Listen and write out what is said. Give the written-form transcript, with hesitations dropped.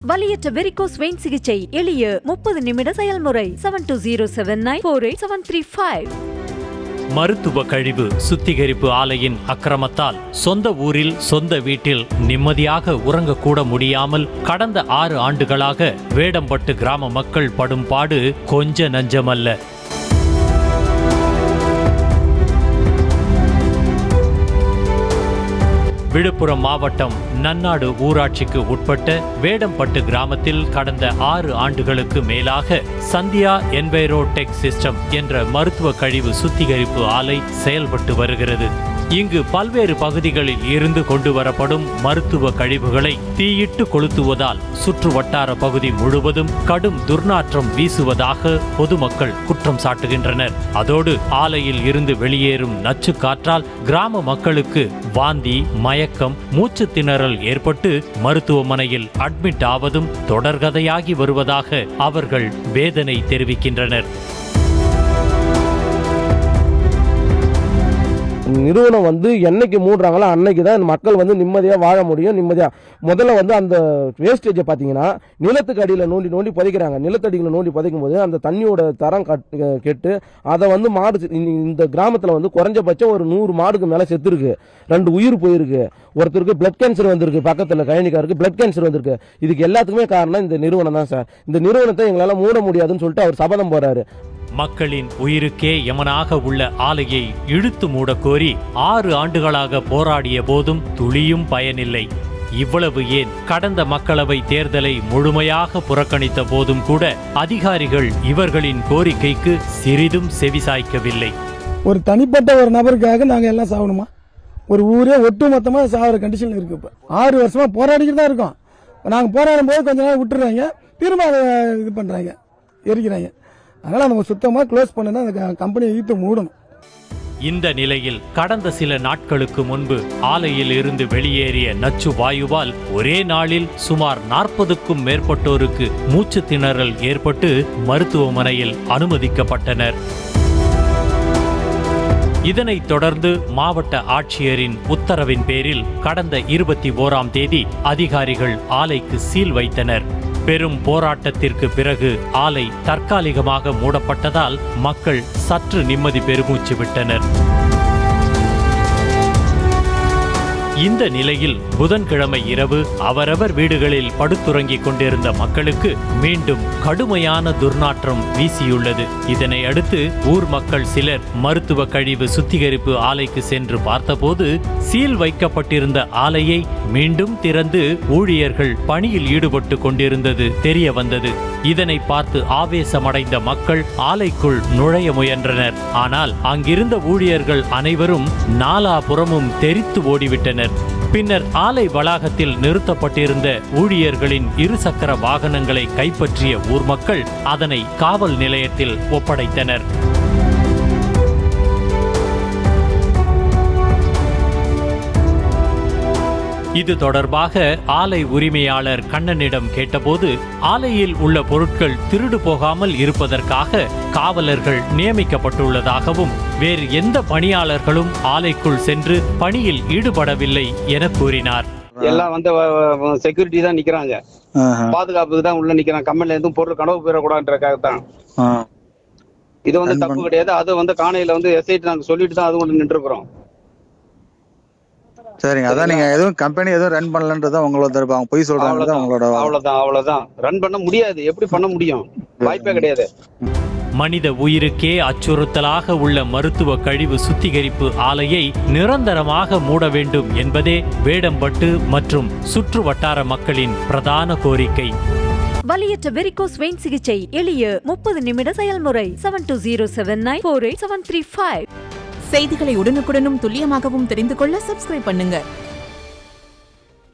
வலியற்ற varicose vein சிகிச்சை எளிய 30 நிமிட செயல்முறை 7279487335. மருத்துவ கழிவு சுத்திகரிப்பு ஆலையின் அக்கிரமத்தால் சொந்த ஊரில் சொந்த வீட்டில் நிம்மதியாக உறங்கக்கூட முடியாமல் கடந்த 6 ஆண்டுகளாக வேடம்பட்டு கிராம மக்கள் படும் பாடு கொஞ்ச நஞ்சமல்ல. விழுப்புரம் மாவட்டம் நன்னாடு ஊராட்சிக்கு உட்பட்ட வேடம்பட்டு கிராமத்தில் கடந்த 6 ஆண்டுகளுக்கு மேலாக சந்தியா என்வைரோ டெக் சிஸ்டம் என்ற மருத்துவ கழிவு சுத்திகரிப்பு ஆலை செயல்பட்டு வருகிறது. இங்கு பல்வேறு பகுதிகளில் இருந்து கொண்டு வரப்படும் மருத்துவ கழிவுகளை தீயிட்டு கொளுத்துவதால் சுற்று வட்டார பகுதி முழுவதும் கடும் துர்நாற்றம் வீசுவதாக பொதுமக்கள் குற்றம் சாட்டுகின்றனர். அதோடு ஆலையில் இருந்து வெளியேறும் நச்சு காற்றால் கிராம மக்களுக்கு வாந்தி, மயக்கம், மூச்சு திணறல் ஏற்பட்டு மருத்துவமனையில் அட்மிட் ஆவதும் தொடர்கதையாகி வருவதாக அவர்கள் வேதனை தெரிவிக்கின்றனர். நிறுவனம் என்னைக்கு மூடுறாங்களோ அன்னைக்கு தான் மக்கள் நிம்மதியாக வாழ முடியும். நிம்மதியாக முதல்ல அந்த வேஸ்டேஜை பார்த்தீங்கன்னா நிலத்துக்கு அடியில் நோண்டி நோண்டி புதைக்கிறாங்க. நிலத்தடியில் நோண்டி புதைக்கும் போது அந்த தண்ணியோட தரம் கெட்டு அதை மாடு இந்த கிராமத்தில் குறைஞ்சபட்சம் ஒரு 100 மாடுக்கு மேலே செத்துருக்கு. 2 உயிர் போயிருக்கு. ஒருத்தருக்கு பிளட் கேன்சர் வந்திருக்கு. பக்கத்தில் கயனிக்காருக்கு பிளட் கேன்சர் வந்திருக்கு. இதுக்கு எல்லாத்துக்குமே காரணம் இந்த நிறுவனம் தான் சார். இந்த நிறுவனத்தை எங்களால் மூட முடியாதுன்னு சொல்லிட்டு அவர் சபதம் போறாரு. மக்களின் உயிருக்கே யமனாக உள்ள ஆலையை இழுத்து மூடக்கோரி 6 ஆண்டுகளாக போராடிய போதும் துளியும் பயனில்லை. இவ்வளவு ஏன், கடந்த மக்களவை தேர்தலை முழுமையாக புறக்கணித்த போதும் கூட அதிகாரிகள் இவர்களின் கோரிக்கைக்கு சிறிதும் செவிசாய்க்கவில்லை. ஒரு தனிப்பட்ட ஒரு நபருக்காக நாங்கள் எல்லாம் சாகணுமா? ஒரு ஊரே ஒட்டுமொத்தமாக சாகிற கண்டிஷன் இருக்கு. இப்போ 6 வருஷமா போராடிக்கிட்டு தான் இருக்கோம். நாங்கள் போராடும் போது கொஞ்ச நாள் விட்டுறாங்க, திரும்ப அதை இது பண்ணுறாங்க, எரிக்கிறாங்க. அதனால நம்ம சுத்தமாக க்ளோஸ் பண்ணா அந்த கம்பெனியை இழுத்து மூடணும். இந்த நிலையில் கடந்த சில நாட்களுக்கு முன்பு ஆலையில் இருந்து வெளியேறிய நச்சு வாயுவால் ஒரே நாளில் சுமார் 40க்கும் மேற்பட்டோருக்கு மூச்சு திணறல் ஏற்பட்டு மருத்துவமனையில் அனுமதிக்கப்பட்டனர். இதனைத் தொடர்ந்து மாவட்ட ஆட்சியரின் உத்தரவின் பேரில் கடந்த 21ஆம் தேதி அதிகாரிகள் ஆலைக்கு சீல் வைத்தனர். பெரும் போராட்டத்திற்கு பிறகு ஆலை தற்காலிகமாக மூடப்பட்டதால் மக்கள் சற்று நிம்மதி பெருமூச்சு விட்டனர். இந்த நிலையில் புதன்கிழமை இரவு அவரவர் வீடுகளில் படுத்துறங்கிக் கொண்டிருந்த மக்களுக்கு மீண்டும் கடுமையான துர்நாற்றம் வீசியுள்ளது. இதனை அடுத்து ஊர் மக்கள் சிலர் மருத்துவ கழிவு சுத்திகரிப்பு ஆலைக்கு சென்று பார்த்தபோது சீல் வைக்கப்பட்டிருந்த ஆலையை மீண்டும் திறந்து ஊழியர்கள் பணியில் ஈடுபட்டு கொண்டிருந்தது தெரிய வந்தது. இதனை பார்த்து ஆவேசமடைந்த மக்கள் ஆலைக்குள் நுழைய முயன்றனர். ஆனால் அங்கிருந்த ஊழியர்கள் அனைவரும் நாலாபுறமும் தெரித்து ஓடிவிட்டனர். பின்னர் ஆலை வளாகத்தில் நிறுத்தப்பட்டிருந்த ஊழியர்களின் 2 சக்கர வாகனங்களை கைப்பற்றிய ஊர் மக்கள் அதனை காவல் நிலையத்தில் ஒப்படைத்தனர். இது தொடர்பாக ஆலை உரிமையாளர் கண்ணனிடம் கேட்டபோது ஆலையில் உள்ள பொருட்கள் திருடு போகாமல் இருப்பதற்காக காவலர்கள் நியமிக்கப்பட்டுள்ளதாகவும் வேறு எந்த பணியாளர்களும் ஆலைக்குள் சென்று பணியில் ஈடுபடவில்லை என கூறினார். எல்லாம் செக்யூரிட்டி தான் நிக்கிறாங்க, பாதுகாப்புக்கு தான் உள்ள நிக்கிறாங்க. கம்பெனில எதுவும் பொருள் கனவு போயிடக்கூடாதுன்றதுக்காகத்தான். இது தப்பு கிடையாது. அது காணையில எஸ்ஐடி நாங்க சொல்லிட்டு தான் அது நின்று இருக்கிறோம். சரிங்க, அதான் நீங்க எதுவும் கம்பெனி எதுவும் ரன் பண்ணலன்றதா உங்களோட அவங்க போய் சொல்றாங்க. அவ்வளவுதான் ரன் பண்ண முடியாது. எப்படி பண்ண முடியும்? வாய்ப்பே கிடையாது. மனித உயிருக்கே அச்சுறுத்தலாக உள்ள மருத்துவ கழிவு சுத்திகரிப்பு ஆலையை நிரந்தரமாக மூட வேண்டும் என்பதே வேடம்பட்டு மற்றும் சுற்று வட்டார மக்களின் பிரதான கோரிக்கை. வலியற்ற வெரிகோஸ் வெயின் சிகிச்சை எளிய 30 நிமிட செயல்முறை 7279487335. செய்திகளை உடனுக்குடனும் துல்லியமாகவும் தெரிந்து கொள்ள சப்ஸ்கிரைப் பண்ணுங்க.